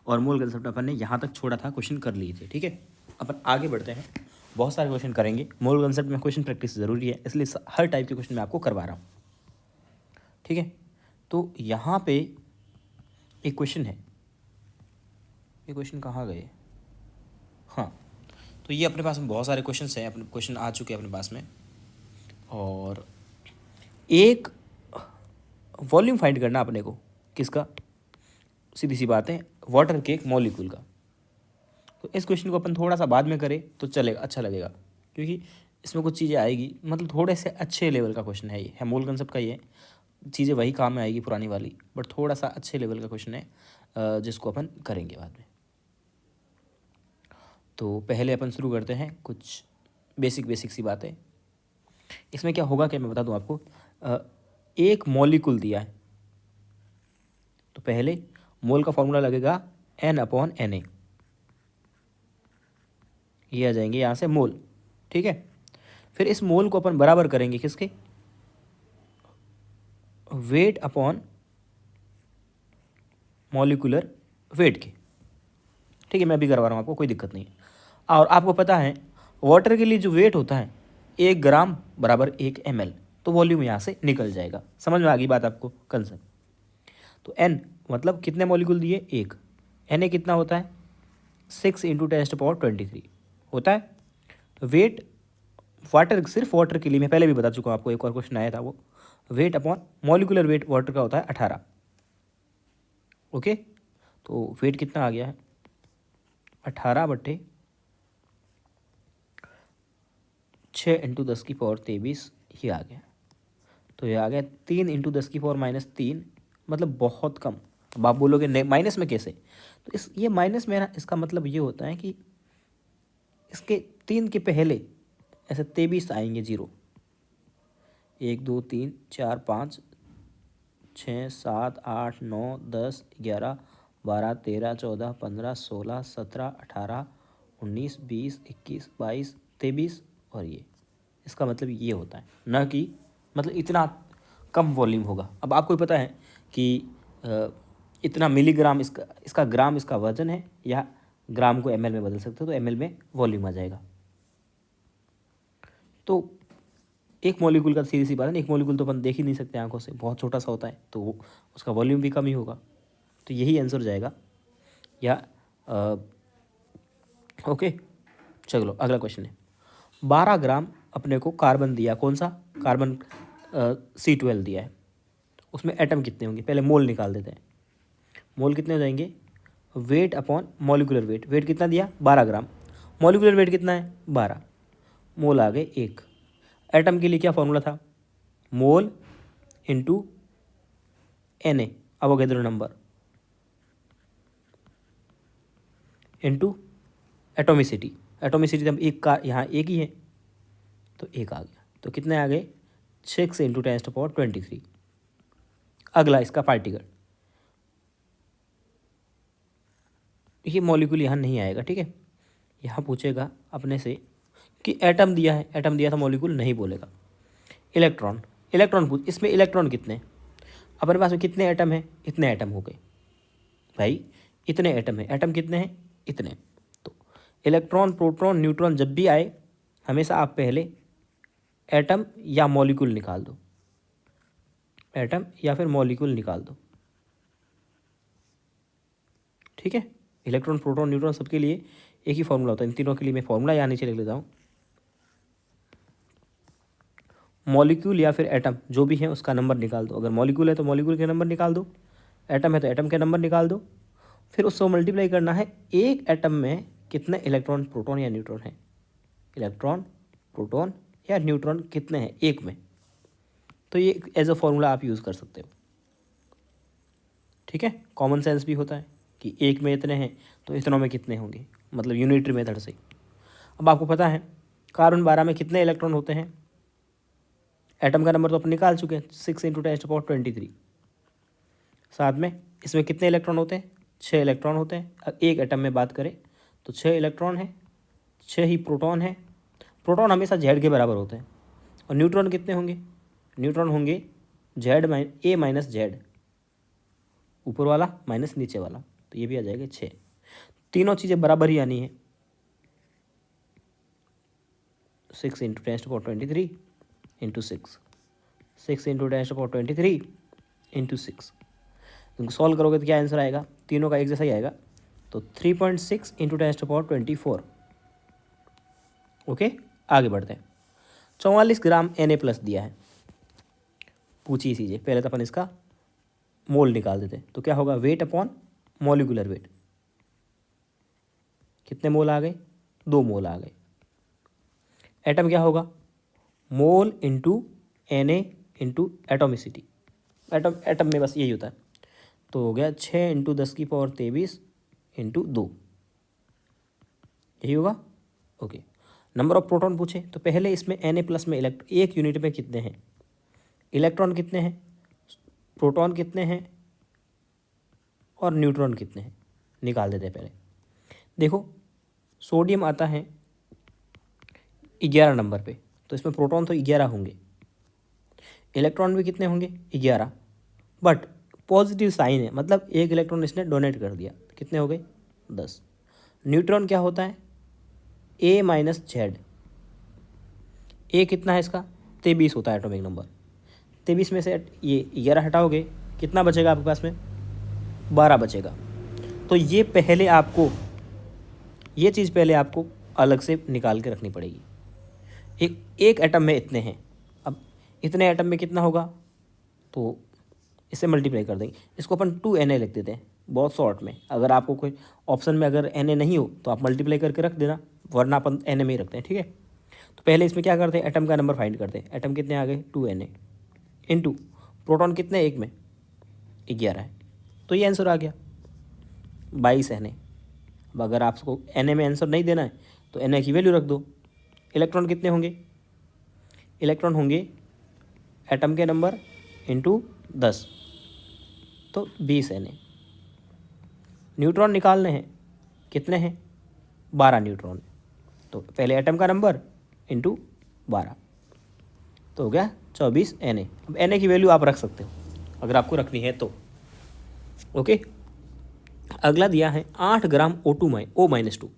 और मोल कंसेप्ट अपन ने यहाँ तक छोड़ा था, क्वेश्चन कर लिए थे। ठीक है, अपन आगे बढ़ते हैं, बहुत सारे क्वेश्चन करेंगे। मोल कंसेप्ट में क्वेश्चन प्रैक्टिस ज़रूरी है, इसलिए हर टाइप के क्वेश्चन मैं आपको करवा रहा हूँ। ठीक है, तो यहाँ पे एक क्वेश्चन है, ये क्वेश्चन कहाँ गए? हाँ, तो ये अपने पास में बहुत सारे क्वेश्चन हैं, अपने क्वेश्चन आ चुके हैं अपने पास में। और एक वॉल्यूम फाइंड करना अपने को, किसका? सीधी सी बात है, वाटर के एक मॉलिक्यूल का। तो इस क्वेश्चन को अपन थोड़ा सा बाद में करें तो चलेगा, अच्छा लगेगा, क्योंकि इसमें कुछ चीज़ें आएगी, मतलब थोड़े से अच्छे लेवल का क्वेश्चन है। ये है मोल कंसेप्ट का, ये चीज़ें वही काम में आएगी पुरानी वाली, बट थोड़ा सा अच्छे लेवल का क्वेश्चन है जिसको अपन करेंगे बाद में। तो पहले अपन शुरू करते हैं कुछ बेसिक सी बातें। इसमें क्या होगा, क्या मैं बता दूं आपको। एक मॉलिक्यूल दिया है, तो पहले मोल का फॉर्मूला लगेगा N/Na, ये आ जाएंगे यहाँ से मोल। ठीक है, फिर इस मोल को अपन बराबर करेंगे किसके? वेट अपॉन मॉलिक्यूलर वेट के। ठीक है, मैं भी करवा रहा हूँ आपको, कोई दिक्कत नहीं है। और आपको पता है वाटर के लिए जो वेट होता है 1 ग्राम बराबर 1 ml, तो वॉल्यूम यहाँ से निकल जाएगा। समझ में आ गई बात आपको, कंसेप्ट? तो n मतलब कितने मॉलिक्यूल दिए? 1। Na कितना होता है? 6 × 10⁻23 होता है। वेट वाटर, सिर्फ वाटर के लिए मैं पहले भी बता चुका हूँ आपको, एक और क्वेश्चन आया था वो। Wait upon molecular wait water का होता है 18। ओके, तो वेट कितना आ गया है? 18/6 × 10⁻23, ये आ गया। तो ये आ गया 3 × 10⁻³ मतलब बहुत कम। अब आप बोलोगे माइनस में कैसे? तो ये माइनस में ना, इसका मतलब ये होता है कि इसके 3 के पहले ऐसे 23 आएंगे जीरो। 1 2 3 4 5 6 7 8 9 10 11 12 13 14 15 16 17 18 19 20 21 22 23 और ये, इसका मतलब ये होता है ना कि मतलब इतना कम वॉल्यूम होगा। अब आपको पता है कि इतना मिलीग्राम इसका ग्राम इसका वजन है, या ग्राम को ml में बदल सकते हो, तो ml में वॉल्यूम आ जाएगा। तो एक मॉलिक्यूल का सीधी सी बात है ना, एक मॉलिक्यूल तो अपन देख ही नहीं सकते आंखों से, बहुत छोटा सा होता है, तो उसका वॉल्यूम भी कम ही होगा। तो यही आंसर जाएगा। या ओके, चलो अगला क्वेश्चन है। 12 ग्राम अपने को कार्बन दिया, कौन सा? कार्बन C12 दिया है। उसमें एटम कितने होंगे? पहले मोल निकाल देते हैं। मोल कितने हो जाएंगे? Weight upon molecular weight. Weight कितना दिया? 12 ग्राम। मॉलिक्यूलर वेट कितना है? 12। मोल आ गए 1। एटम के लिए क्या फॉर्मूला था? Mole into Na, Avogadro number, into atomicity. Atomicity तो एक का यहाँ एक ही है, तो 1 आ गया। तो कितने आ गए? 6 × 10⁻23। अगला इसका पार्टिकल, ये मॉलिक्यूल यहाँ नहीं आएगा। ठीक है, यहाँ पूछेगा अपने से कि एटम दिया है, एटम दिया था, मॉलिक्यूल नहीं बोलेगा। इलेक्ट्रॉन, इलेक्ट्रॉन पूछ, इसमें इलेक्ट्रॉन कितने? अपने पास में कितने एटम है? इतने एटम हो गए भाई, इतने एटम है। एटम कितने हैं? इतने। तो इलेक्ट्रॉन, प्रोटॉन, न्यूट्रॉन जब भी आए, हमेशा आप पहले एटम या मॉलिक्यूल निकाल दो, एटम या फिर मॉलिक्यूल निकाल दो। ठीक है, इलेक्ट्रॉन, प्रोटॉन, न्यूट्रॉन सबके लिए एक ही फॉर्मूला होता है। इन तीनों के लिए मैं फॉर्मूला यहाँ नीचे लिख लेता हूँ। मॉलिक्यूल या फिर एटम जो भी है उसका नंबर निकाल दो। अगर मॉलिक्यूल है तो मॉलिक्यूल के नंबर निकाल दो, एटम है तो एटम के नंबर निकाल दो। फिर उसको मल्टीप्लाई करना है, एक एटम में कितने इलेक्ट्रॉन, प्रोटॉन या न्यूट्रॉन है। इलेक्ट्रॉन, प्रोटॉन या न्यूट्रॉन कितने हैं एक में, तो ये एज अ फॉर्मूला आप यूज़ कर सकते हो। ठीक है, कॉमन सेंस भी होता है कि एक में इतने हैं तो इतनों में कितने होंगे, मतलब यूनिटरी मेथड से। अब आपको पता है कार्बन 12 में कितने इलेक्ट्रॉन होते हैं? एटम का नंबर तो अपन निकाल चुके हैं, 6 × 10⁻23। साथ में इसमें कितने इलेक्ट्रॉन होते हैं? 6 इलेक्ट्रॉन होते हैं। एक एटम में बात करें तो 6 इलेक्ट्रॉन है, 6 ही प्रोटॉन है। प्रोटॉन हमेशा Z के बराबर होते हैं। और न्यूट्रॉन कितने होंगे? न्यूट्रॉन होंगे A - Z, ऊपर वाला माइनस नीचे वाला। तो ये भी आ जाएगा 6। तीनों चीज़ें बराबर ही आनी है। 6 इंटू 10⁻23 इंटू 6, 6 इंटू 10⁻23 इंटू 6। इनको सॉल्व करोगे तो क्या आंसर आएगा, तीनों का एक जैसा ही आएगा। तो 3.6 इंटू 10⁻24। ओके, आगे बढ़ते हैं। 44 ग्राम Na+ दिया है, पूछी चीज़ें। पहले तो अपन इसका मोल निकाल देते हैं। तो क्या होगा, वेट अपॉन मॉलिक्यूलर वेट। कितने मोल आ गए, 2 मोल आ गए। एटम क्या होगा, मोल into Na into atomicity. Atom में बस यही होता है। तो हो गया 6 इंटू 10⁻23 इंटू 2, यही होगा। ओके, नंबर ऑफ प्रोटॉन पूछे तो पहले इसमें Na+ में एक यूनिट में कितने हैं, इलेक्ट्रॉन कितने हैं, प्रोटॉन कितने हैं और न्यूट्रॉन कितने हैं, निकाल देते हैं पहले। देखो, सोडियम आता है 11 नंबर पे, तो इसमें प्रोटॉन तो 11 होंगे, इलेक्ट्रॉन भी कितने होंगे, 11। बट पॉजिटिव साइन है, मतलब एक इलेक्ट्रॉन इसने डोनेट कर दिया, कितने हो गए, 10। न्यूट्रॉन क्या होता है, A-Z। ए कितना है इसका, 23 होता है एटॉमिक नंबर। 23 में से ये 11 हटाओगे, कितना बचेगा आपके पास में, 12 बचेगा। तो ये चीज़ पहले आपको अलग से निकाल के रखनी पड़ेगी। एक एटम में इतने हैं, अब इतने एटम में कितना होगा, तो इससे मल्टीप्लाई कर देंगे। इसको अपन 2Na लिख देते हैं बहुत शॉर्ट में। अगर आपको कोई ऑप्शन में अगर Na नहीं हो तो आप मल्टीप्लाई करके रख देना, वरना अपन Na में ही रखते हैं, ठीक है। तो पहले इसमें क्या करते हैं, एटम का नंबर फाइंड करते हैं। एटम कितने आ गए, 2Na इंटू प्रोटॉन कितने, एक में 11 है, तो ये आंसर आ गया 22 Na। अब अगर आपको Na में आंसर नहीं देना है तो Na की वैल्यू रख दो। इलेक्ट्रॉन कितने होंगे, इलेक्ट्रॉन होंगे एटम के नंबर इंटू 10, तो 20 Na। न्यूट्रॉन निकालने हैं, कितने हैं, 12 न्यूट्रॉन। तो पहले एटम का नंबर इंटू 12, तो हो गया 24 Na। अब Na की वैल्यू आप रख सकते हो अगर आपको रखनी है तो। ओके, अगला दिया है 8 ग्राम O-2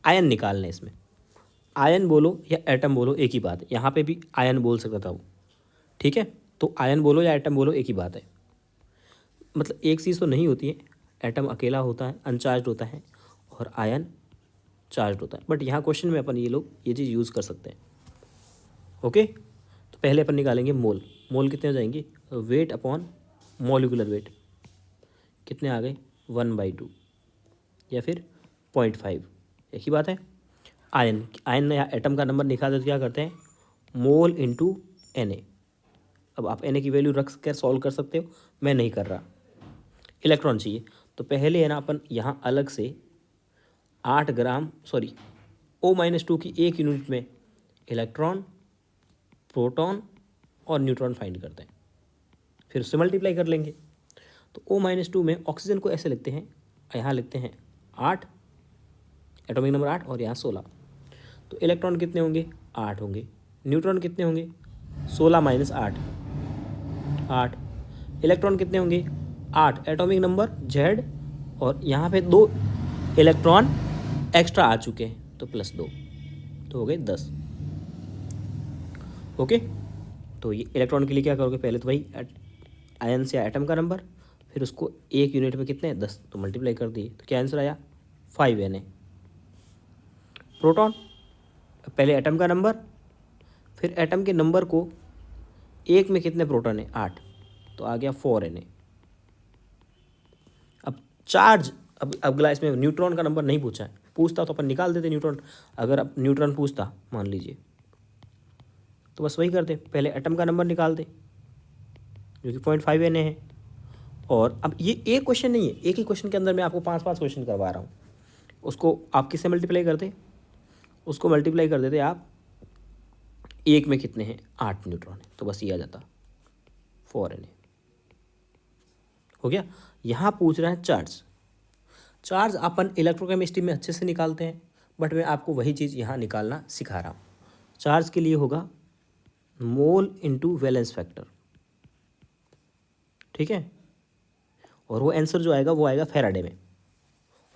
आयन निकालने। इसमें आयन बोलो या एटम बोलो एक ही बात है, यहाँ पे भी आयन बोल सकता था वो, ठीक है। तो आयन बोलो या एटम बोलो एक ही बात है, मतलब एक चीज़ तो नहीं होती है। एटम अकेला होता है, अनचार्ज होता है, और आयन चार्ज होता है। बट यहाँ क्वेश्चन में अपन ये चीज़ यूज़ कर सकते हैं। ओके, तो पहले अपन निकालेंगे मोल। मोल कितने हो जाएंगे, वेट अपॉन मॉलिक्यूलर वेट। कितने आ गए, 1/2 या फिर 0.5, एक ही बात है। आयन या एटम का नंबर निकालते तो क्या करते हैं, मोल इंटू Na। अब आप Na की वैल्यू रख कर सॉल्व कर सकते हो, मैं नहीं कर रहा। इलेक्ट्रॉन चाहिए तो पहले है ना अपन यहाँ अलग से 8 ग्राम O-2 की एक यूनिट में इलेक्ट्रॉन, प्रोटॉन और न्यूट्रॉन फाइंड करते हैं, फिर उससे मल्टीप्लाई कर लेंगे। तो O-2 में ऑक्सीजन को ऐसे लिखते हैं, यहाँ लिखते हैं 8, एटॉमिक नंबर 8, और यहाँ 16। तो इलेक्ट्रॉन कितने होंगे, 8 होंगे। न्यूट्रॉन कितने होंगे, 16 - 8, 8। इलेक्ट्रॉन कितने होंगे, 8 एटॉमिक नंबर Z, और यहाँ पे 2 इलेक्ट्रॉन एक्स्ट्रा आ चुके हैं तो +2, तो हो गए 10। ओके, तो ये इलेक्ट्रॉन के लिए क्या करोगे, पहले तो भाई आयन से एटम का नंबर, फिर उसको एक यूनिट में कितने 10, तो मल्टीप्लाई कर दिए, तो क्या आंसर आया 5 Na। प्रोटॉन, पहले एटम का नंबर, फिर एटम के नंबर को एक में कितने प्रोटॉन है, 8, तो आ गया 4 Na। अब चार्ज, अब अगला इसमें न्यूट्रॉन का नंबर नहीं पूछा है, पूछता तो अपन निकाल देते न्यूट्रॉन। अगर अब न्यूट्रॉन पूछता मान लीजिए, तो बस वही करते, पहले एटम का नंबर निकाल दे जो कि 0.5 Na है। और अब ये एक क्वेश्चन नहीं है, एक ही क्वेश्चन के अंदर मैं आपको 5 क्वेश्चन करवा रहा हूँ। उसको आप किससे मल्टीप्लाई करते, उसको मल्टीप्लाई कर देते आप, एक में कितने हैं, 8 न्यूट्रॉन है, तो बस ये आ जाता 4 Na। हो गया। यहाँ पूछ रहा है चार्ज। चार्ज अपन इलेक्ट्रोकेमिस्ट्री में अच्छे से निकालते हैं, बट मैं आपको वही चीज़ यहाँ निकालना सिखा रहा हूँ। चार्ज के लिए होगा मोल इंटू वैलेंस फैक्टर, ठीक है। और वो आंसर जो आएगा वो आएगा फैराडे में।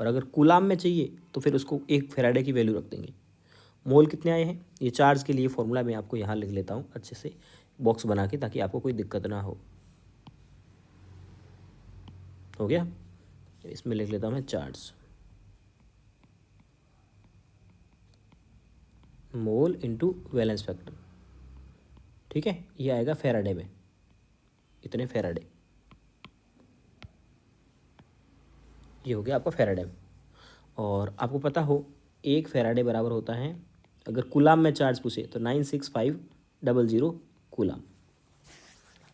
और अगर कूलाम में चाहिए तो फिर उसको 1 फेराडे की वैल्यू रख देंगे। मोल कितने आए हैं, ये चार्ज के लिए फॉर्मूला मैं आपको यहाँ लिख लेता हूँ अच्छे से बॉक्स बना के, ताकि आपको कोई दिक्कत ना हो गया। इसमें लिख लेता हूँ मैं charge, mole into valence factor, ठीक है। ये आएगा फेराडे में, इतने फेराडे, ये हो गया आपका फेराडे में। और आपको पता हो 1 फेराडे बराबर होता है, अगर कूलाम में चार्ज पूछे तो 96500 कूलाम,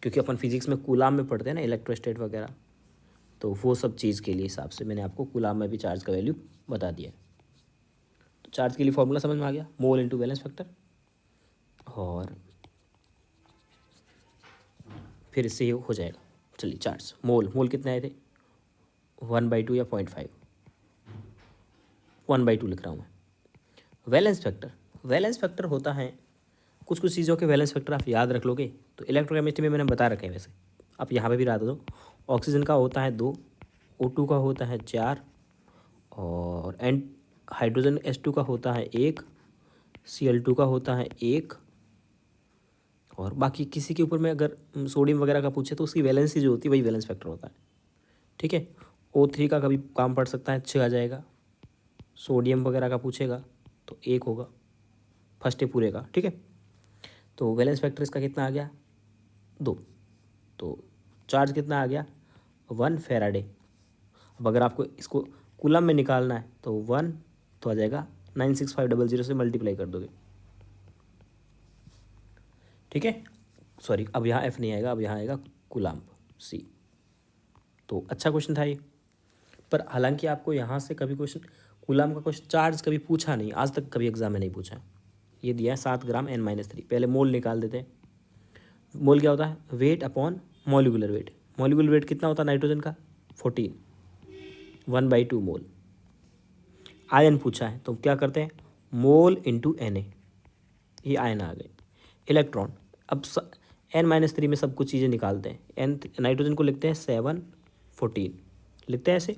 क्योंकि अपन फिजिक्स में कूलाम में पढ़ते हैं ना इलेक्ट्रोस्टेट वगैरह, तो वो सब चीज़ के लिए हिसाब से मैंने आपको कूलाम में भी चार्ज का वैल्यू बता दिया। तो चार्ज के लिए फॉर्मूला समझ में आ गया, मोल इंटू वैलेंस फैक्टर। और फिर इससे ये हो जाएगा। चलिए चार्ज, मोल कितने आए थे, 1/2 या 0.5, 1/2 लिख रहा हूँ मैं। वैलेंस फैक्टर होता है, कुछ चीज़ों के वैलेंस फैक्टर आप याद रख लोगे तो इलेक्ट्रोकेमिस्ट्री में मैंने बता रखे हैं, वैसे आप यहाँ पे भी बता दो। ऑक्सीजन का होता है 2, O2 का होता है 4, और हाइड्रोजन H2 का होता है 1, Cl2 का होता है 1, और बाकी किसी के ऊपर में अगर सोडियम वगैरह का पूछे तो उसकी वैलेंसी जो होती है वही वैलेंस फैक्टर होता है, ठीक है। O3 का कभी काम पड़ सकता है, 6 आ जाएगा। सोडियम वगैरह का पूछेगा तो 1 होगा, फर्स्ट पूरे का, ठीक है। तो वैलेंस फैक्टर इसका कितना आ गया, 2। तो चार्ज कितना आ गया, 1 फेराडे। अब अगर आपको इसको कूलम में निकालना है तो 1 तो आ जाएगा 96500 से मल्टीप्लाई कर दोगे, ठीक है। सॉरी, अब यहाँ F नहीं आएगा, अब यहाँ आएगा कूलाम C। तो अच्छा क्वेश्चन था ये, पर हालांकि आपको यहाँ से कभी क्वेश्चन कूलाम का क्वेश्चन चार्ज कभी पूछा नहीं, आज तक कभी एग्जाम में नहीं पूछा। ये दिया है 7 ग्राम N-3। पहले मोल निकाल देते हैं। मोल क्या होता है, weight upon molecular wait. Molecular wait कितना होता है नाइट्रोजन का, 14, 1/2 मोल। आयन पूछा है तो क्या करते हैं, मोल इंटू Na, ये आयन आ गए। इलेक्ट्रॉन, अब N-3 में सब कुछ चीज़ें निकालते हैं। नाइट्रोजन को लिखते हैं 7, 14 लिखते हैं ऐसे।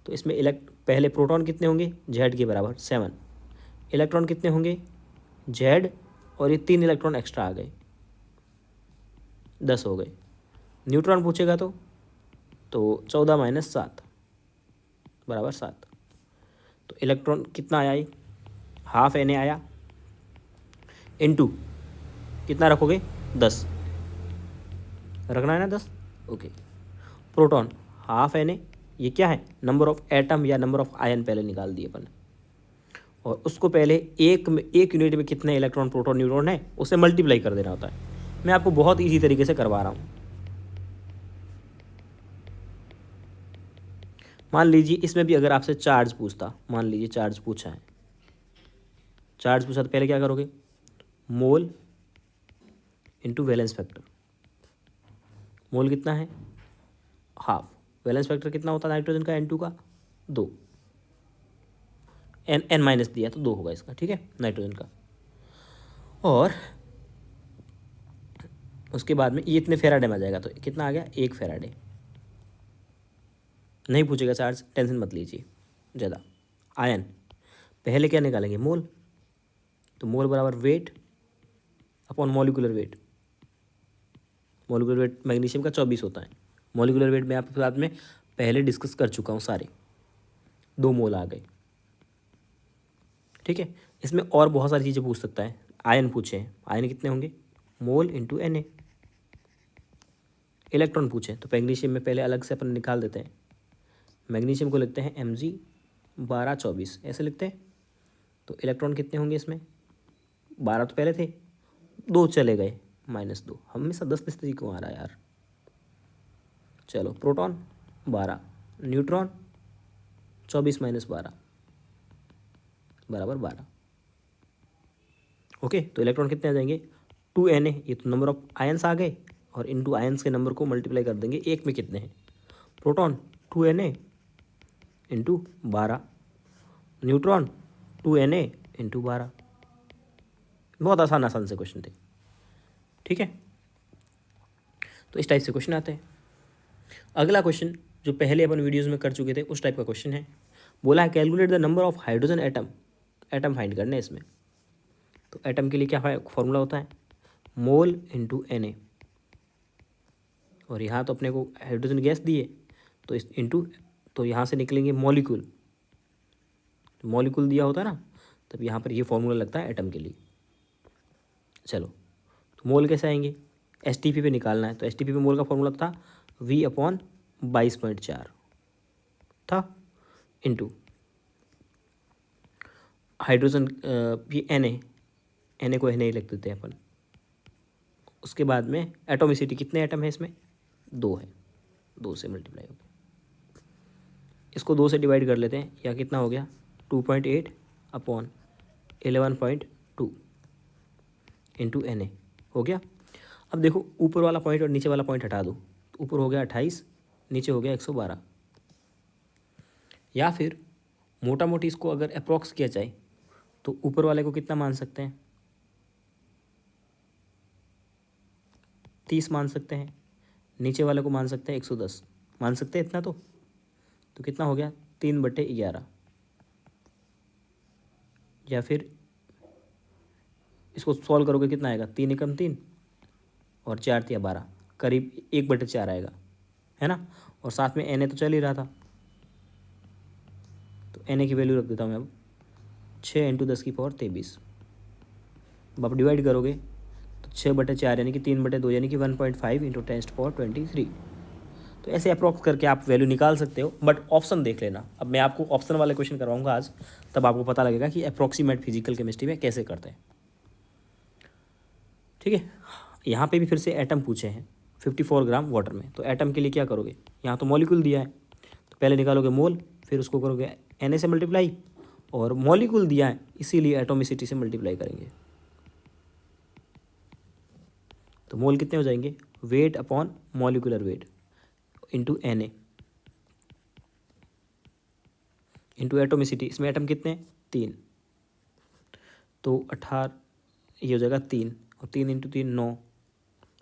तो इसमें पहले प्रोटॉन कितने होंगे, Z के बराबर 7, इलेक्ट्रॉन कितने होंगे Z, और ये 3 इलेक्ट्रॉन एक्स्ट्रा आ गए, 10 हो गए। न्यूट्रॉन पूछेगा तो 14 - 7 बराबर 7। तो इलेक्ट्रॉन कितना आया, ये हाफ Na आया, इनटू कितना रखोगे, 10 रखना है ना, 10, ओके। प्रोटॉन हाफ Na, ये क्या है, नंबर ऑफ एटम या नंबर ऑफ आयन पहले निकाल दिए अपन, और उसको पहले एक यूनिट में कितने इलेक्ट्रॉन प्रोटॉन न्यूट्रॉन है उसे मल्टीप्लाई कर देना होता है। मैं आपको बहुत ईजी तरीके से करवा रहा हूँ। मान लीजिए इसमें भी अगर आपसे चार्ज पूछता, मान लीजिए चार्ज पूछा है, चार्ज पूछा तो पहले क्या करोगे, मोल इंटू वैलेंस फैक्टर। मोल कितना है, हाफ। वैलेंस फैक्टर कितना होता है नाइट्रोजन का, N2 का 2, N- दिया तो 2 होगा इसका, ठीक है, नाइट्रोजन का। और उसके बाद में ये इतने फेराडे में आ जाएगा, तो कितना आ गया, 1 फेराडे। नहीं पूछेगा चार्ज, टेंशन मत लीजिए ज़्यादा। आयन पहले क्या निकालेंगे, मोल, तो मोल बराबर wait upon molecular wait. Molecular wait magnesium का 24 होता है। मॉलिक्यूलर वेट में आपके साथ में पहले डिस्कस कर चुका हूँ सारे, 2 मोल आ गए, ठीक है। इसमें और बहुत सारी चीज़ें पूछ सकता है। आयन पूछे, आयन कितने होंगे, मोल इंटू Na। इलेक्ट्रॉन पूछे तो मैग्नीशियम में पहले अलग से अपन निकाल देते हैं। मैग्नीशियम को लिखते हैं Mg1224 ऐसे लिखते हैं। तो इलेक्ट्रॉन कितने होंगे इसमें, 12 तो पहले थे, 2 चले गए, -2। हमेशा 10 क्यों आ रहा है यार। चलो, प्रोटॉन 12, न्यूट्रॉन 24 - 12 बराबर 12, ओके। तो इलेक्ट्रॉन कितने आ जाएंगे, 2Na। ये तो नंबर ऑफ आयंस आ गए, और इनटू आयंस के नंबर को मल्टीप्लाई कर देंगे, एक में कितने हैं, proton 2Na into 12, neutron 2Na into 12। बहुत आसान से क्वेश्चन थे, ठीक है। तो इस टाइप से क्वेश्चन आते हैं। अगला क्वेश्चन जो पहले अपन वीडियोज़ में कर चुके थे उस टाइप का क्वेश्चन है, बोला है calculate the number of hydrogen atom, atom find करने हैं इसमें। तो एटम के लिए क्या फॉर्मूला होता है, मोल इंटू Na, और यहाँ तो अपने को हाइड्रोजन गैस दिए तो इस इंटू, तो यहाँ से निकलेंगे मॉलिक्यूल, मॉलिक्यूल दिया होता है ना, तब यहाँ पर ये फॉर्मूला लगता है एटम के लिए। चलो तो मोल कैसे आएंगे, STP पे निकालना है, तो STP पे मोल का फॉर्मूला था V/22.4 था, इंटू हाइड्रोजन भी Na को Na लिख देते हैं अपन। उसके बाद में एटोमिसिटी, कितने एटम है इसमें, 2 है, 2 से मल्टीप्लाई हो गया, इसको 2 से डिवाइड कर लेते हैं, या कितना हो गया 2.8/11.2 इंटू Na हो गया। अब देखो ऊपर वाला पॉइंट और नीचे वाला पॉइंट हटा दो, तो ऊपर हो गया 28, नीचे हो गया 112। या फिर मोटा मोटी इसको अगर अप्रॉक्स किया जाए तो ऊपर वाले को कितना मान सकते हैं, 30 मान सकते हैं, नीचे वाले को मान सकते हैं 110, मान सकते हैं इतना तो कितना हो गया 3/11, या फिर इसको सॉल्व करोगे कितना आएगा, 3 एकम 3 और 4 तिया 12, करीब 1/4 आएगा, है ना। और साथ में Na तो चल ही रहा था, तो Na की वैल्यू रख देता हूँ मैं अब 6 × 10⁻23। अब आप डिवाइड करोगे तो 6/4 यानी कि 3/2 यानी कि 1.5 × 10⁻23। तो ऐसे अप्रॉक्स करके आप वैल्यू निकाल सकते हो, बट ऑप्शन देख लेना। अब मैं आपको ऑप्शन वाले क्वेश्चन करवाऊंगा आज, तब आपको पता लगेगा कि अप्रॉक्सीमेट फिजिकल केमिस्ट्री में कैसे करते हैं, ठीक है। यहाँ पे भी फिर से एटम पूछे हैं 54 ग्राम वाटर में, तो एटम के लिए क्या करोगे, यहाँ तो मॉलिक्यूल दिया है, तो पहले निकालोगे मोल, फिर उसको करोगे Na से मल्टीप्लाई, और मॉलिक्यूल दिया है इसीलिए एटोमिसिटी से मल्टीप्लाई करेंगे। तो मोल कितने हो जाएंगे, weight upon molecular weight into Na into atomicity, इसमें एटम कितने 3, तो 18, ये हो जाएगा 3, और 3 × 3 9,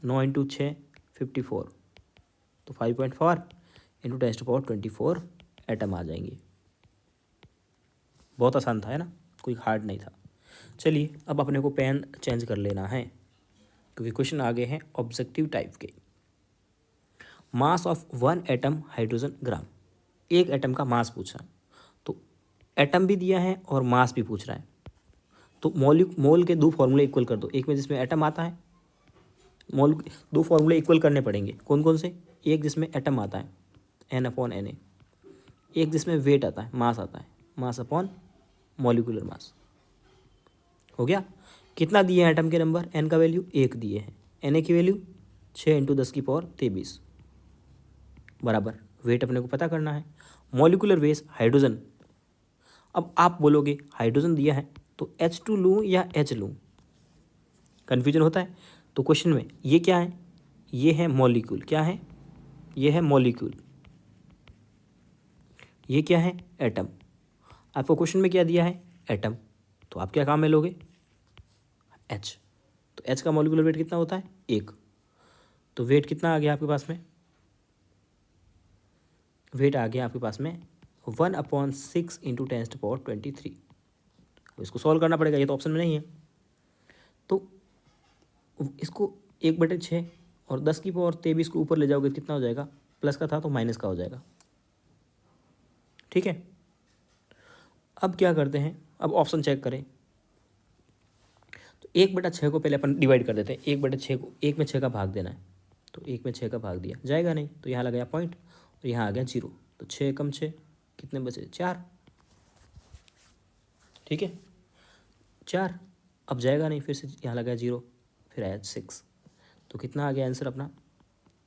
9 × 6 54, तो 5.4 × 10⁻24 एटम आ जाएंगे। बहुत आसान था, है ना, कोई हार्ड नहीं था। चलिए अब अपने को पेन चेंज कर लेना है, क्योंकि क्वेश्चन आगे हैं ऑब्जेक्टिव टाइप के। मास ऑफ 1 एटम हाइड्रोजन ग्राम, एक एटम का मास पूछा है, तो एटम भी दिया है और मास भी पूछ रहा है, तो मोल के 2 फॉर्मूले इक्वल कर दो, एक में जिसमें एटम आता है, मोल 2 फॉर्मूले इक्वल करने पड़ेंगे, कौन कौन से, एक जिसमें एटम आता है N/Na, एक जिसमें वेट आता है, मास आता है, मास अपॉन मॉलिकुलर मास। हो गया, कितना दिए हैं एटम के नंबर, N का वैल्यू 1 दिए हैं, Na की वैल्यू 6 × 10⁻23 बराबर, वेट अपने को पता करना है, मॉलिकुलर वेट हाइड्रोजन। अब आप बोलोगे हाइड्रोजन दिया है तो H2 लूँ या H लूँ, कन्फ्यूजन होता है। तो क्वेश्चन में ये क्या है, ये है मॉलिक्यूल, क्या है, ये है मॉलिक्यूल, ये क्या है एटम। आपको क्वेश्चन में क्या दिया है, एटम, तो आप क्या काम में लोगे, H। तो H का मॉलिक्यूलर वेट कितना होता है 1, तो वेट कितना आ गया आपके पास में, वेट आ गया आपके पास में 1/6 × 10⁻23। अब इसको सॉल्व करना पड़ेगा, ये तो ऑप्शन में नहीं है, तो इसको 1/6 और 10⁻23 को ऊपर ले जाओगे कितना हो जाएगा, प्लस का था तो माइनस का हो जाएगा, ठीक है। अब क्या करते हैं, अब ऑप्शन चेक करें, तो 1/6 को पहले अपन डिवाइड कर देते हैं, 1/6 को 1 में 6 का भाग देना है, तो 1 में 6 का भाग दिया जाएगा नहीं, तो यहाँ लगाया पॉइंट और यहाँ आ गया 0, तो 6 × 6 कितने बचे 4, ठीक है 4, अब जाएगा नहीं, फिर से यहाँ लगाया 0, फिर आया 6, तो कितना आ गया आंसर अपना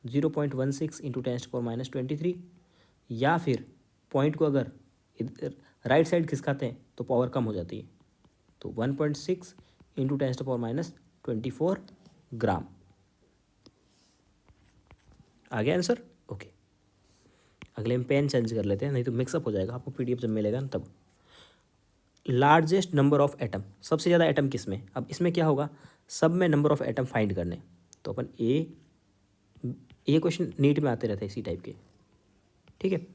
0.16 × 10⁻23, या फिर पॉइंट को अगर इधर राइट साइड खिसकाते हैं तो पावर कम हो जाती है, तो 1.6 × 10⁻24 ग्राम आ गया आंसर। ओके, अगले में पेन चेंज कर लेते हैं, नहीं तो मिक्सअप हो जाएगा, आपको PDF जब मिलेगा ना तब। लार्जेस्ट नंबर ऑफ एटम, सबसे ज़्यादा एटम किस में, अब इसमें क्या होगा, सब में नंबर ऑफ एटम फाइंड करने, तो अपन ये क्वेश्चन नीट में आते रहते हैं इसी टाइप के, ठीक है,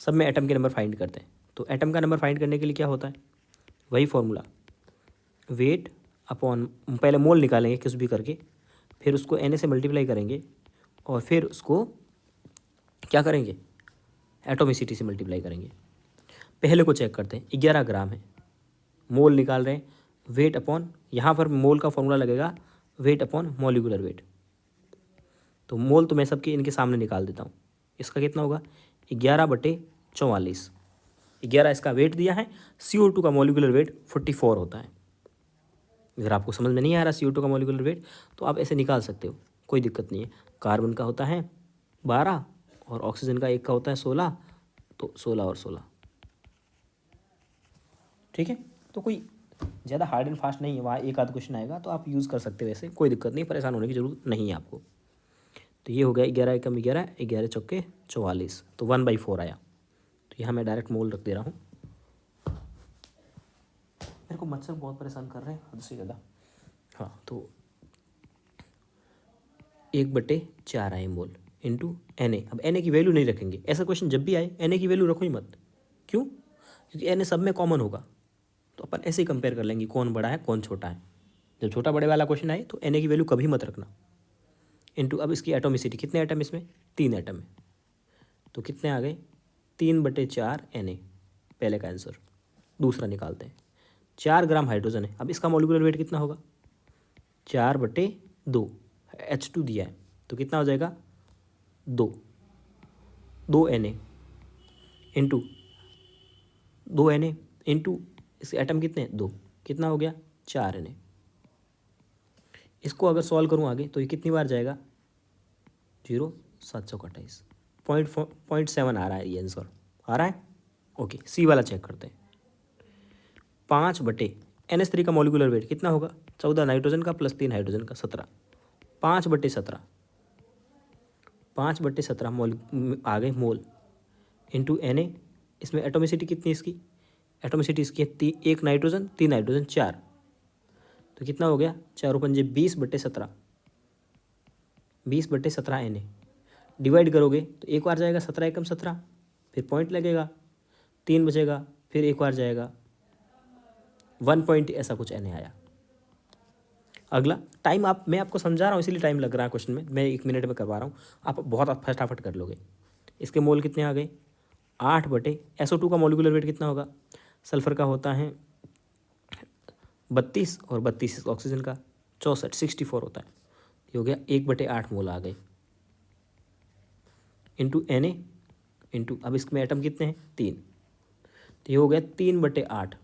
सब में एटम के नंबर फाइंड करते हैं। तो एटम का नंबर फाइंड करने के लिए क्या होता है, वही फॉर्मूला, वेट अपॉन, पहले मोल निकालेंगे किस भी करके, फिर उसको Na से मल्टीप्लाई करेंगे और फिर उसको क्या करेंगे, एटोमिसिटी से मल्टीप्लाई करेंगे। पहले को चेक करते हैं, 11 ग्राम है, मोल निकाल रहे हैं, वेट अपॉन, यहाँ पर मोल का फॉर्मूला लगेगा वेट अपॉन मॉलिक्यूलर वेट। तो मोल तो मैं सबके इनके सामने निकाल देता हूँ। इसका कितना होगा, 11/44। 11 इसका वेट दिया है, CO2 का मॉलिक्यूलर वेट 44 होता है। अगर आपको समझ में नहीं आ रहा CO2 का मॉलिक्यूलर वेट, तो आप ऐसे निकाल सकते हो, कोई दिक्कत नहीं है। कार्बन का होता है 12 और ऑक्सीजन का एक का होता है 16, तो 16 और 16, ठीक है। तो कोई ज़्यादा हार्ड एंड फास्ट नहीं है, वहाँ एक आध क्वेश्चन आएगा तो आप यूज़ कर सकते हो, वैसे कोई दिक्कत नहीं, परेशान होने की जरूरत नहीं है आपको। तो ये हो गया 11 एकम 11, 11 चौके 44, तो 1/4 आया। तो यहाँ मैं डायरेक्ट मोल रख दे रहा हूँ। मेरे को मच्छर बहुत परेशान कर रहे हैं हद से ज़्यादा। हाँ, तो 1/4 आए मोल इंटू Na। अब Na की वैल्यू नहीं रखेंगे, ऐसा क्वेश्चन जब भी आए Na की वैल्यू रखो ही मत। क्यों, क्योंकि Na सब में कॉमन होगा, तो अपन ऐसे ही कंपेयर कर लेंगे कौन बड़ा है कौन छोटा है। जब छोटा बड़े वाला क्वेश्चन आए तो Na की वैल्यू कभी मत रखना। इंटू, अब इसकी एटोमिसिटी, कितने एटम इसमें, 3 एटम है, तो कितने आ गए, 3/4 Na, पहले का आंसर। दूसरा निकालते हैं, 4 ग्राम हाइड्रोजन है, अब इसका मॉलिक्यूलर वेट कितना होगा, 4/2, H2 दिया है, तो कितना हो जाएगा, 2 Na इंटू 2 Na इंटू इसके एटम कितने हैं, 2, कितना हो गया, 4 Na। इसको अगर सॉल्व करूँ आगे तो ये कितनी बार जाएगा, 0, 728, 0.7 आ रहा है ये आंसर, आ रहा है। ओके, सी वाला चेक करते हैं। 5/NH3 का मॉलिक्यूलर वेट कितना होगा, 14 नाइट्रोजन का प्लस 3 हाइड्रोजन का 17, 5/17, 5/17 मोल आ गए मोल इंटू Na। इसमें एटोमिसिटी कितनी है इसकी, एटोमिसिटी इसकी है 1 नाइट्रोजन 3 हाइड्रोजन 4, तो कितना हो गया, 4 पंजे 20/17, 20/17 Na। डिवाइड करोगे तो एक बार जाएगा 17 एकम 17, फिर पॉइंट लगेगा, 3 बचेगा, फिर एक बार जाएगा 1 पॉइंट, ऐसा कुछ Na आया। अगला टाइम, मैं आपको समझा रहा हूँ इसलिए टाइम लग रहा है क्वेश्चन में, मैं 1 मिनट में करवा रहा हूँ, आप बहुत फटाफट कर लोगे। इसके मोल कितने आ गए, 8/SO2 का मॉलिक्यूलर वेट कितना होगा, सल्फर का होता है 32 और 32 ऑक्सीजन का 64, 64 होता है, ये हो गया 1/8 मोल आ गए इंटू Na इंटू, अब इसमें एटम कितने हैं, 3, तो ये हो गया 3/8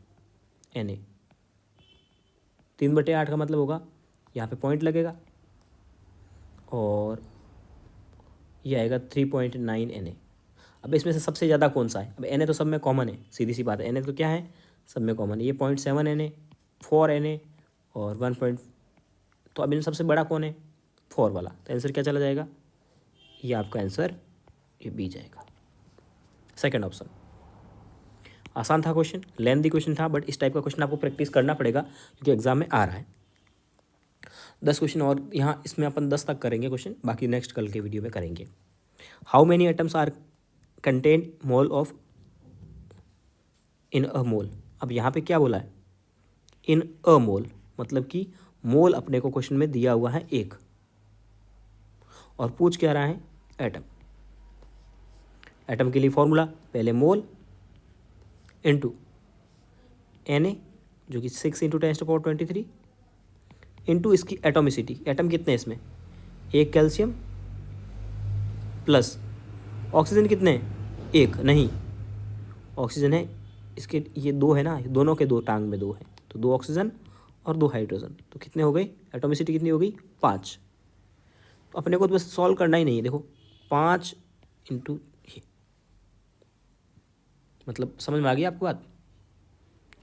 Na। 3/8 का मतलब होगा यहाँ पे पॉइंट लगेगा और ये आएगा 3.9 Na। अब इसमें से सबसे ज़्यादा कौन सा है, अब Na तो सब में कॉमन है, सीधी सी बात है, Na तो क्या है, सब में कॉमन है, ये 0.7 Na, 4 Na और 1. तो अब इनमें सबसे बड़ा कौन है, 4 वाला, तो आंसर क्या चला जाएगा, ये आपका आंसर ये बी जाएगा, सेकंड ऑप्शन। आसान था क्वेश्चन, लेंथी क्वेश्चन था, बट इस टाइप का क्वेश्चन आपको प्रैक्टिस करना पड़ेगा क्योंकि एग्जाम में आ रहा है। 10 क्वेश्चन और यहाँ, इसमें अपन 10 तक करेंगे क्वेश्चन, बाकी नेक्स्ट कल के वीडियो में करेंगे। How many atoms are contain mole of in a mole. अब यहाँ पे क्या बोला है, इन अ मोल, मतलब कि मोल अपने को क्वेश्चन में दिया हुआ है 1 और पूछ क्या रहा है, एटम। एटम के लिए फॉर्मूला, पहले मोल इंटू Na जो कि 6 × 10⁻23 इंटू इसकी एटोमिसिटी, एटम कितने हैं इसमें, 1 कैल्शियम प्लस ऑक्सीजन कितने हैं, 1 नहीं, ऑक्सीजन है इसके, ये 2 है ना, दोनों के 2 टांग में 2 है, तो 2 ऑक्सीजन और 2 हाइड्रोजन, तो कितने हो गए, एटोमिसिटी कितनी हो गई, 5। तो अपने को तो बस सॉल्व करना ही नहीं है, देखो 5 इंटू ये, मतलब समझ में आ गई आपको बात।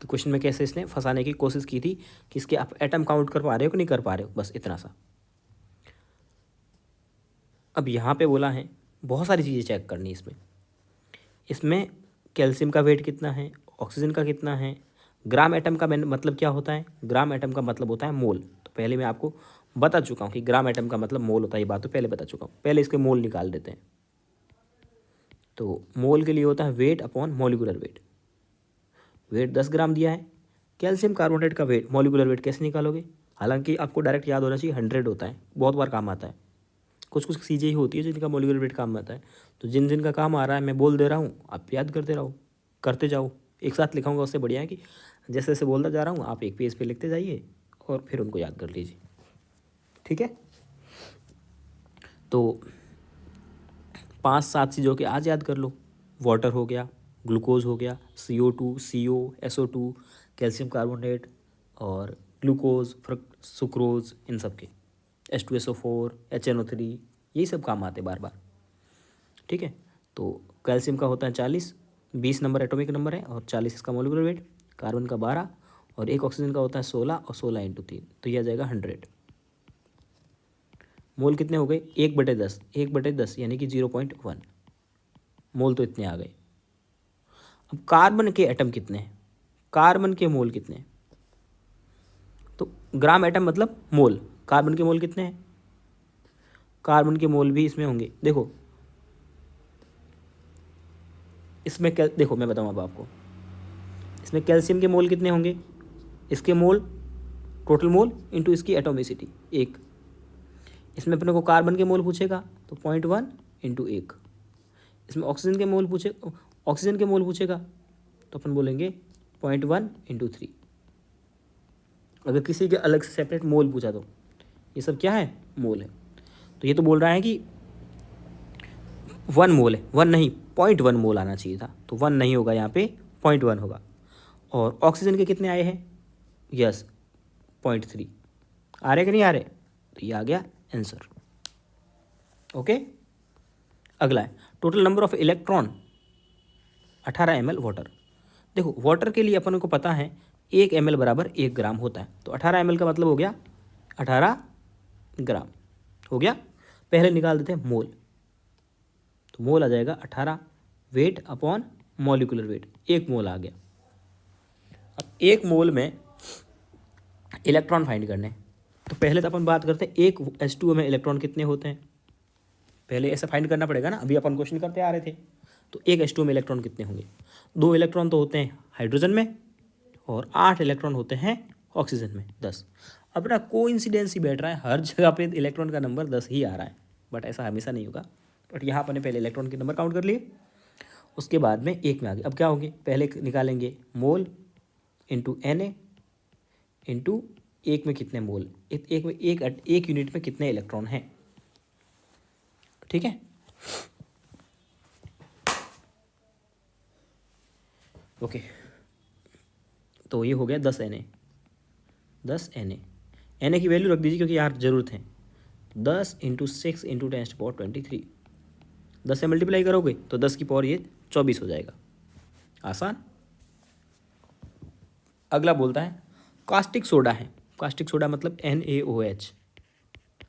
तो क्वेश्चन में कैसे इसने फंसाने की कोशिश की थी कि इसके आप एटम काउंट कर पा रहे हो कि नहीं कर पा रहे हो, बस इतना सा। अब यहाँ पे बोला है बहुत सारी चीज़ें चेक करनी इसमें, इसमें कैल्शियम का वेट कितना है, ऑक्सीजन का कितना है, ग्राम एटम का मतलब क्या होता है, ग्राम एटम का मतलब होता है मोल। तो पहले मैं आपको बता चुका हूँ कि ग्राम एटम का मतलब मोल होता है, ये बात तो पहले बता चुका हूँ। पहले इसके मोल निकाल देते हैं। तो मोल के लिए होता है weight upon molecular weight. Weight 10 gram दिया है। कैल्शियम कार्बोनेट का वेट, मॉलिक्यूलर वेट कैसे निकालोगे? हालांकि आपको डायरेक्ट याद होना चाहिए 100 होता है, बहुत बार काम आता है। कुछ कुछ चीज़ें ही होती है जिनका मॉलिक्यूलर वेट काम आता है। तो जिन जिन का काम आ रहा है मैं बोल दे रहा हूँ, आप याद करते रहो, करते जाओ। एक साथ लिखाऊंगा उससे बढ़िया है कि जैसे जैसे बोलता जा रहा हूँ आप एक पेज पे लिखते जाइए और फिर उनको याद कर लीजिए। ठीक है, तो 5-7 चीज़ों के आज याद कर लो। वाटर हो गया, ग्लूकोज हो गया, CO2, CO, SO2, calcium carbonate और ग्लूकोज, सुक्रोज, इन सब के H2SO4, HNO3, यही सब काम आते बार बार। ठीक है, तो कैल्शियम का होता है 40, 20 नंबर एटॉमिक नंबर है और 40 इसका मॉलिक्यूलर वेट, कार्बन का 12 और एक ऑक्सीजन का होता है 16 और 16 इंटू 3, तो यह आ जाएगा 100। मोल कितने हो गए? 1/10, 1/10 यानी कि 0.1 मोल, तो इतने आ गए। अब कार्बन के एटम कितने हैं? कार्बन के मोल कितने हैं? तो ग्राम एटम मतलब मोल, कार्बन के मोल कितने हैं? कार्बन के मोल भी इसमें होंगे। देखो इसमें क्या, देखो मैं बताऊँ अब आपको, इसमें कैल्शियम के मोल कितने होंगे? इसके मोल, टोटल मोल इंटू इसकी एटोमिसिटी 1। इसमें अपने को कार्बन के मोल पूछेगा तो 0.1 इंटू 1। इसमें ऑक्सीजन के मोल पूछेगा तो अपन बोलेंगे 0.1 इंटू 3। अगर किसी के अलग से सेपरेट मोल पूछा तो ये सब क्या है? मोल है। तो ये तो बोल रहा है कि 1 मोल है, 1 नहीं 0.1 मोल आना चाहिए था, तो 1 नहीं होगा, यहाँ पे 0.1 होगा। और ऑक्सीजन के कितने आए हैं? यस 0.3 आ रहे कि नहीं आ रहे? तो ये आ गया आंसर। ओके, अगला है total number of electron 18 ml water. देखो वाटर के लिए अपन को पता है 1 ml बराबर 1 ग्राम होता है, तो 18 ml का मतलब हो गया 18 ग्राम हो गया। पहले निकाल देते हैं मोल, तो मोल आ जाएगा 18, वेट अपॉन मॉलिक्यूलर वेट, 1 मोल आ गया। अब 1 मोल में इलेक्ट्रॉन फाइंड करने, तो पहले तो अपन बात करते हैं एक H2O में इलेक्ट्रॉन कितने होते हैं, पहले ऐसा फाइंड करना पड़ेगा ना। अभी अपन क्वेश्चन करते आ रहे थे, तो एक H2O में इलेक्ट्रॉन कितने होंगे? 2 इलेक्ट्रॉन तो होते हैं हाइड्रोजन में और 8 इलेक्ट्रॉन होते हैं ऑक्सीजन में, 10। अब ना कोइंसिडेंस ही बैठ रहा है, हर जगह पे इलेक्ट्रॉन का नंबर 10 ही आ रहा है, बट ऐसा हमेशा नहीं होगा। बट यहाँ अपन ने पहले इलेक्ट्रॉन के नंबर काउंट कर लिए, उसके बाद में एक में आ गए। अब क्या होंगे? पहले निकालेंगे मोल इंटू Na इंटू एक में कितने मोल, एक में एक यूनिट में कितने इलेक्ट्रॉन हैं। ठीक है, ओके, तो ये हो गया 10 Na। 10 Na की वैल्यू रख दीजिए क्योंकि यार जरूरत है। 10 इंटू 6 इंटू 10⁻23, 10 से मल्टीप्लाई करोगे तो 10 की पावर ये 24 हो जाएगा, आसान। अगला बोलता है कास्टिक सोडा है, कास्टिक सोडा मतलब NaOH।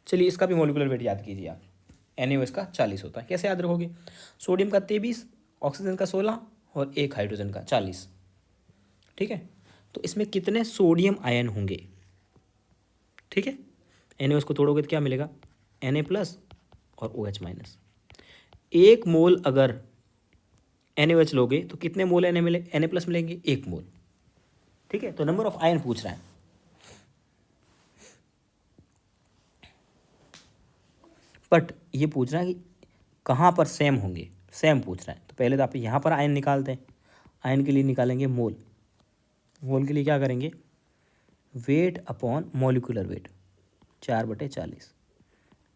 चलिए इसका भी मॉलिक्यूलर वेट याद कीजिए आप। NaOH का 40 होता है, कैसे याद रखोगे? सोडियम का 23, ऑक्सीजन का 16 और एक हाइड्रोजन का 40। ठीक है, तो इसमें कितने सोडियम आयन होंगे? ठीक है, NaOH को तोड़ोगे तो क्या मिलेगा? Na+ और OH-। 1 मोल अगर NaOH लोगे तो कितने मोल Na+ मिलेंगे? 1 मोल। ठीक है, तो नंबर ऑफ आयन पूछ रहा है। बट ये पूछ रहा है कि कहाँ पर सेम होंगे, सेम पूछ रहा है। तो पहले तो आप यहाँ पर आयन निकालते हैं, आयन के लिए निकालेंगे मोल। मोल के लिए क्या करेंगे? Wait upon molecular wait 4/40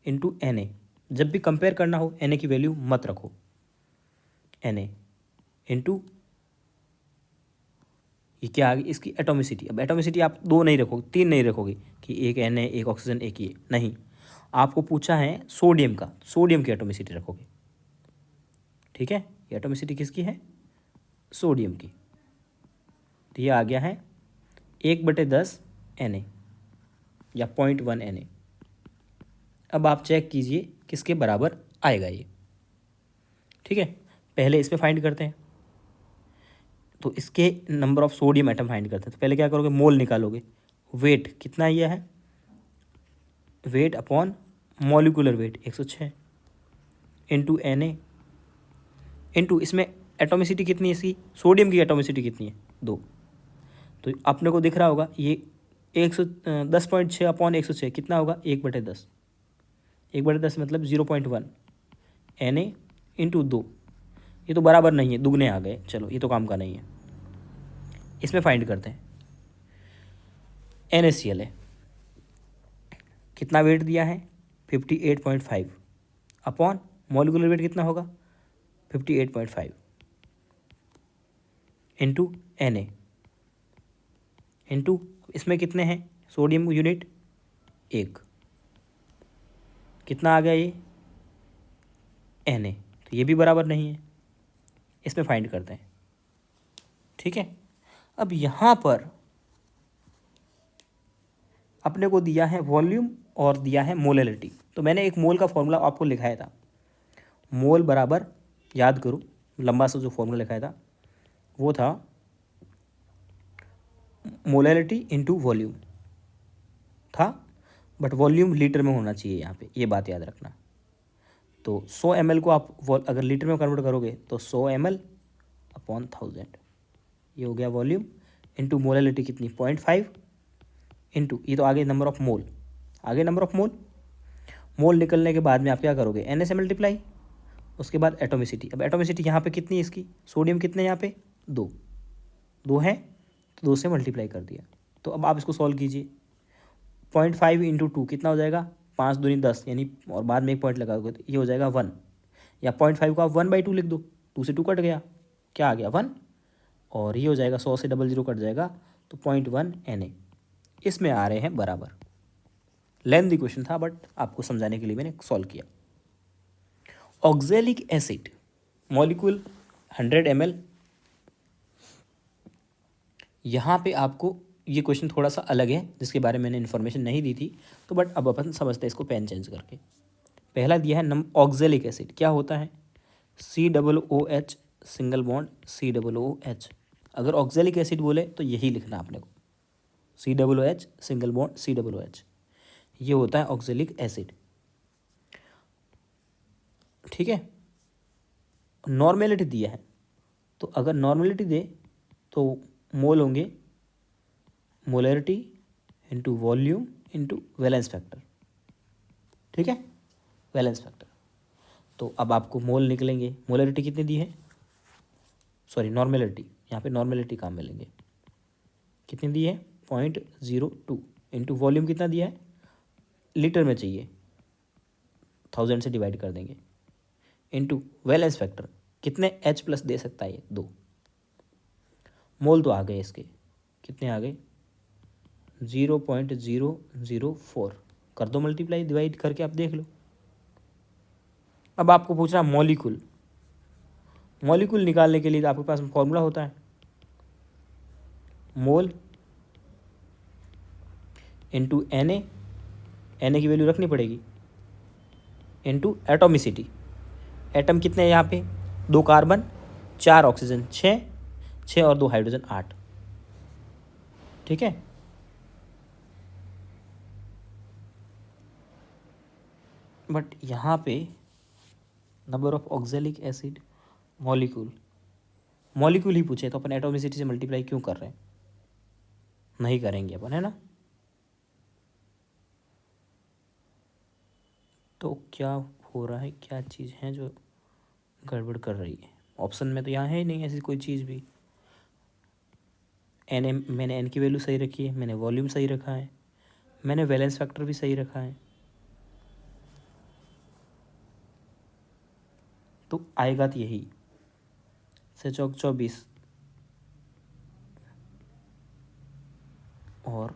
into Na। जब भी कंपेयर करना हो Na की वैल्यू मत रखो, Na इंटू ये क्या आ गई? इसकी एटोमिसिटी। अब एटोमिसिटी आप 2 नहीं रखोगे, 3 नहीं रखोगे कि एक Na एक ऑक्सीजन एक ये, नहीं। आपको पूछा है सोडियम का, सोडियम की एटोमिसिटी रखोगे। ठीक है, ये एटोमिसिटी किसकी है? सोडियम की। तो ये आ गया है 1/10 Na या 0.1 Na। अब आप चेक कीजिए किसके बराबर आएगा ये। ठीक है, पहले इसमें फाइंड करते हैं, तो इसके number of sodium atom find करते हैं। तो पहले क्या करोगे? मोल निकालोगे। वेट कितना ये है? Weight upon molecular wait 106 into Na into इसमें एटोमिसिटी कितनी है इसकी? सोडियम की एटोमिसिटी कितनी है? 2। तो अपने को दिख रहा होगा ये 10.6 अपॉन 106 कितना होगा 1/10। 1/10 मतलब 0.1 Na इंटू 2। ये तो बराबर नहीं है, दुगने आ गए, चलो ये तो काम का नहीं है। इसमें फाइंड करते हैं। NaCl है, कितना वेट दिया है 58.5 अपॉन मॉलिक्यूलर वेट कितना होगा 58.5 इंटू Na इंटू इसमें कितने हैं सोडियम यूनिट 1, कितना आ गया ये Na, तो ये भी बराबर नहीं है। इसमें फाइंड करते हैं, ठीक है। अब यहाँ पर अपने को दिया है वॉल्यूम और दिया है मोलैलिटी। तो मैंने एक मोल का फॉर्मूला आपको लिखाया था, मोल बराबर, याद करो लंबा सा जो फॉर्मूला लिखाया था वो था मोलैलिटी इंटू वॉल्यूम था, बट वॉल्यूम लीटर में होना चाहिए यहाँ पे, ये बात याद रखना। तो 100 ml को आप अगर लीटर में कन्वर्ट करोगे तो 100 ml अपॉन 1000, ये हो गया वॉल्यूम इंटू मोलैलिटी कितनी 0.5 इंटू ये तो आगे नंबर ऑफ मोल, आगे नंबर ऑफ मोल। मोल निकलने के बाद में आप क्या करोगे Na से मल्टीप्लाई, उसके बाद एटोमिसिटी। अब एटोमिसिटी यहाँ पे कितनी है इसकी, सोडियम कितने यहाँ पे 2 है, तो 2 से मल्टीप्लाई कर दिया। तो अब आप इसको सॉल्व कीजिए, 0.5 इंटू 2 कितना हो जाएगा 5 दूनी 10, यानी और बाद में एक पॉइंट लगाओगे तो ये हो जाएगा 1, या 0.5 को आप 1/2 लिख दो, 2 से 2 कट गया, क्या आ गया 1, और ये हो जाएगा 100 से 00 कट जाएगा तो 0.1 Na। इसमें आ रहे हैं बराबर। लेंथी क्वेश्चन था बट आपको समझाने के लिए मैंने सॉल्व किया। Oxalic acid molecule 100 ml। यहाँ पे आपको ये क्वेश्चन थोड़ा सा अलग है जिसके बारे में मैंने इन्फॉर्मेशन नहीं दी थी, तो बट अब अपन समझते हैं इसको पेन चेंज करके। पहला दिया है ऑक्जेलिक एसिड, क्या होता है COOH सिंगल बॉन्ड COOH। अगर ऑक्जेलिक एसिड बोले तो यही लिखना आपने को, COOH सिंगल बॉन्ड COOH, ये होता है ऑक्जेलिक एसिड, ठीक है। नॉर्मेलिटी दिया है, तो अगर नॉर्मेलिटी दे तो मोल होंगे molarity into volume into valence factor, ठीक है, वैलेंस फैक्टर। तो अब आपको मोल निकलेंगे, मोलैरिटी कितनी दी है, सॉरी नॉर्मेलिटी, यहाँ पे नॉर्मेलिटी काम में लेंगे, कितनी दी है 0.02 इंटू वॉल्यूम कितना दिया है, लीटर में चाहिए 1000 से डिवाइड कर देंगे, इंटू वैलेंस फैक्टर कितने H+ दे सकता है ये 2। मोल तो आ गए इसके, कितने आ गए 0.004, कर दो मल्टीप्लाई, डिवाइड करके आप देख लो। अब आपको पूछ रहा मॉलिक्यूल, मॉलिक्यूल निकालने के लिए तो आपके पास फॉर्मूला होता है मोल इंटू Na, Na की वैल्यू रखनी पड़ेगी, इंटू एटोमिसिटी। एटम कितने हैं यहाँ पे 2 कार्बन 4 ऑक्सीजन 6 और 2 हाइड्रोजन 8, ठीक है। बट यहाँ पे number of oxalic acid molecule ही पूछे तो अपन एटोमिसिटी से मल्टीप्लाई क्यों कर रहे हैं, नहीं करेंगे अपन, है ना। तो क्या हो रहा है, क्या चीज़ है जो गड़बड़ कर रही है, ऑप्शन में तो यहाँ है ही नहीं ऐसी कोई चीज़ भी। मैंने एन की वैल्यू सही रखी है, मैंने वॉल्यूम सही रखा है, मैंने वैलेंस फैक्टर भी सही रखा है, तो आएगा तो यही से चौक 24 और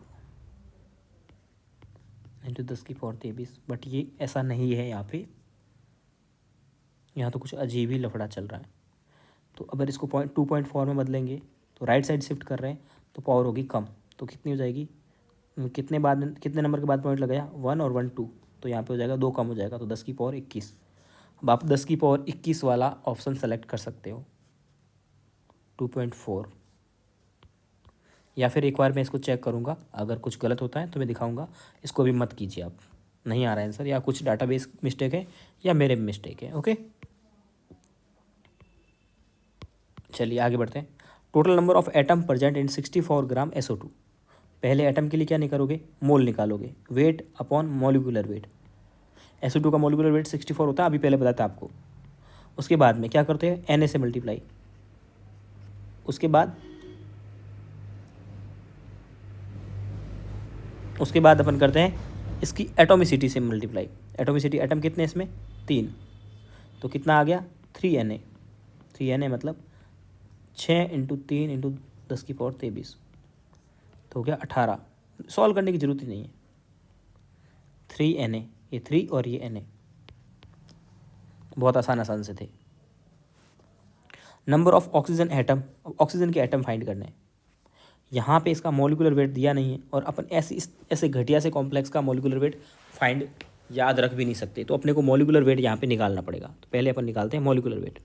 इंटू 10 की पावर 23। बट ये ऐसा नहीं है, यहाँ पे यहाँ तो कुछ अजीब ही लफड़ा चल रहा है। तो अगर इसको 2.4 में बदलेंगे तो राइट साइड शिफ्ट कर रहे हैं तो पावर होगी कम, तो कितनी हो जाएगी, कितने नंबर के बाद पॉइंट लगाया 1 और 1 2, तो यहाँ पे हो जाएगा 2 कम हो जाएगा, तो 10 की पावर 21। अब आप 10 की पावर 21 वाला ऑप्शन सेलेक्ट कर सकते हो 2.4, या फिर एक बार मैं इसको चेक करूँगा, अगर कुछ गलत होता है तो मैं दिखाऊँगा, इसको भी मत कीजिए आप, नहीं आ रहा है आंसर, या कुछ डाटाबेस मिस्टेक है या मेरे मिस्टेक है, ओके। चलिए आगे बढ़ते हैं। Total number of atom present in 64 gram SO2। पहले एटम के लिए क्या निकालोगे, मोल निकालोगे, wait upon molecular wait. SO2 का मॉलिक्यूलर वेट 64 होता है, अभी पहले बताया था आपको। उसके बाद में क्या करते हैं, Na से मल्टीप्लाई। उसके बाद अपन करते हैं इसकी एटोमिसिटी से मल्टीप्लाई। एटोमिसिटी, एटम कितने इसमें 3, तो कितना आ गया 3Na। 3Na मतलब 6 × 3 × 10⁻23, तो हो गया 18। सॉल्व करने की जरूरत ही नहीं है। 3Na, ये 3 और ये Na, बहुत आसान से थे। Number of oxygen atom, oxygen के एटम फाइंड करने हैं। यहाँ पे इसका मॉलिक्यूलर वेट दिया नहीं है और अपन ऐसे घटिया से कॉम्प्लेक्स का मॉलिक्यूलर वेट फाइंड याद रख भी नहीं सकते, तो अपने को मॉलिक्यूलर वेट यहाँ पे निकालना पड़ेगा। तो पहले अपन निकालते हैं मॉलिक्यूलर वेट।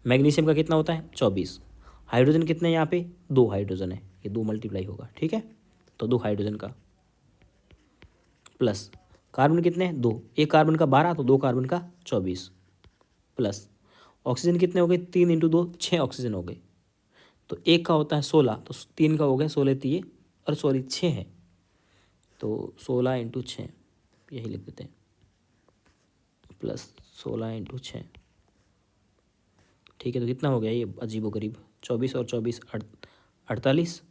मैग्नीशियम का कितना होता है 24। हाइड्रोजन कितने हैं यहाँ पे 2 हाइड्रोजन है, ये 2 मल्टीप्लाई होगा, ठीक है। तो 2 हाइड्रोजन का प्लस कार्बन कितने हैं 2, एक कार्बन का 12, तो 2 कार्बन का 24 प्लस ऑक्सीजन कितने हो गए 3 × 2 6 ऑक्सीजन हो गए। तो एक का होता है 16, तो 3 का हो गया 16 3 और 6 है, तो 16 × 6 यही लिख देते हैं, प्लस 16 × 6, ठीक है। तो कितना हो गया ये अजीबो गरीब, 24 और 24 48,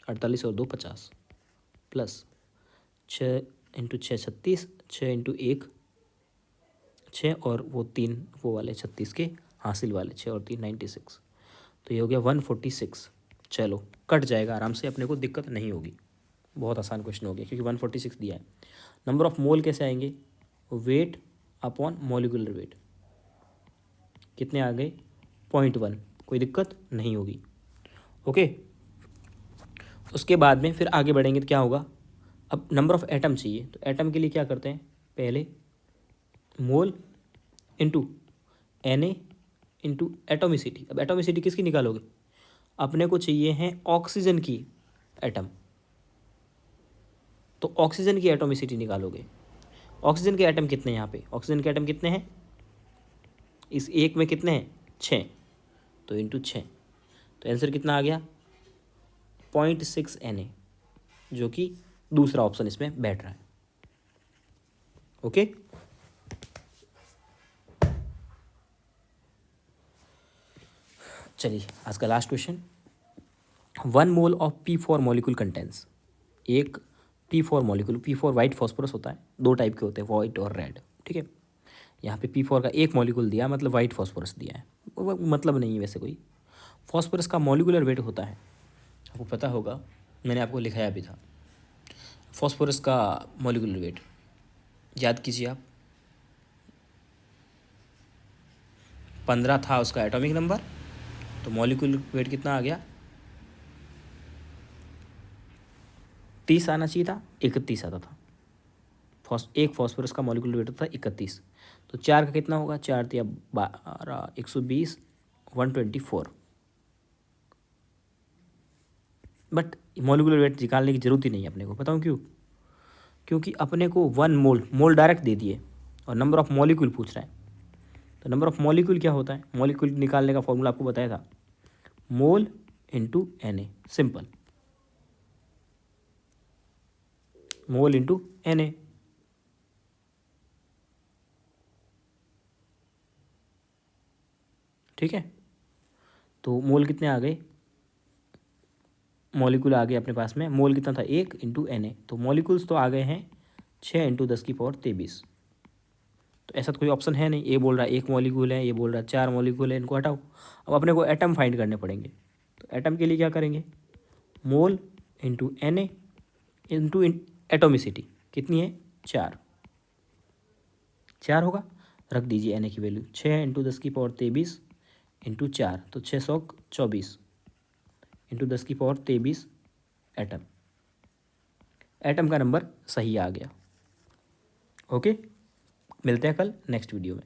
48 और 2 50, प्लस 6 × 6 36, 6 × 1 6 और वो 3 वो वाले 36 के हासिल वाले 6 और 3 96, तो ये हो गया 146। चलो कट जाएगा आराम से, अपने को दिक्कत नहीं होगी, बहुत आसान क्वेश्चन हो गया क्योंकि 146 दिया है। नंबर ऑफ मोल कैसे आएंगे, वेट अपॉन मॉलिक्यूलर वेट, कितने आ गए 0.1, कोई दिक्कत नहीं होगी, ओके। उसके बाद में फिर आगे बढ़ेंगे तो क्या होगा, अब नंबर ऑफ एटम चाहिए, तो एटम के लिए क्या करते हैं, पहले मोल इंटू Na इंटू एटोमिसिटी। अब एटोमिसिटी किसकी निकालोगे, अपने को चाहिए हैं ऑक्सीजन की एटम, तो ऑक्सीजन की एटोमिसिटी निकालोगे। ऑक्सीजन के एटम कितने हैं यहाँ पे, ऑक्सीजन के एटम कितने हैं, इस एक में कितने हैं 6, तो इंटू 6, तो आंसर कितना आ गया 0.6 Na, जो कि दूसरा ऑप्शन इसमें बैठ रहा है, ओके। चलिए आज का last question, 1 mole of P4 molecule contains, एक P4 molecule, P4 white phosphorus होता है, 2 टाइप के होते हैं, वाइट और रेड, ठीक है। यहाँ पे P4 का एक मॉलिक्यूल दिया, मतलब वाइट फॉस्फोरस दिया है, मतलब नहीं है वैसे कोई। फॉस्फोरस का मॉलिक्यूलर वेट होता है, आपको पता होगा, मैंने आपको लिखाया भी था। फॉस्फोरस का मॉलिक्यूलर वेट याद कीजिए आप, 15 था उसका एटॉमिक नंबर, तो मॉलिक्यूलर वेट कितना आ गया 30 आना चाहिए था, 31 आता था। एक फॉस्फोरस का मॉलिक्यूलर वेट होता है 31, तो 4 का कितना होगा, 4 × 12 120 124। बट मॉलिक्यूलर वेट निकालने की जरूरत ही नहीं है अपने को, बताऊँ क्यों, क्योंकि अपने को 1 मोल डायरेक्ट दे दिए और नंबर ऑफ मॉलिक्यूल पूछ रहा है। तो नंबर ऑफ मॉलिक्यूल क्या होता है, मॉलिक्यूल निकालने का फॉर्मूला आपको बताया था, मोल इंटू Na, सिंपल, मोल इंटू Na, ठीक है। तो मोल कितने आ गए, मॉलिक्यूल आ गए अपने पास में, मोल कितना था 1 × Na, तो मॉलिक्यूल्स तो आ गए हैं 6 × 10⁻23। तो ऐसा तो कोई ऑप्शन है नहीं, ये बोल रहा है 1 मॉलिक्यूल है, ये बोल रहा है 4 मॉलिक्यूल है, इनको हटाओ। अब अपने को एटम फाइंड करने पड़ेंगे, तो एटम के लिए क्या करेंगे, मोल इंटू Na इंटू एटोमिसिटी कितनी है 4 होगा, रख दीजिए Na की वैल्यू 6 × 10⁻23 इंटू 4, तो 624 इंटू 10⁻23 एटम का नंबर सही आ गया, ओके। मिलते हैं कल नेक्स्ट वीडियो में।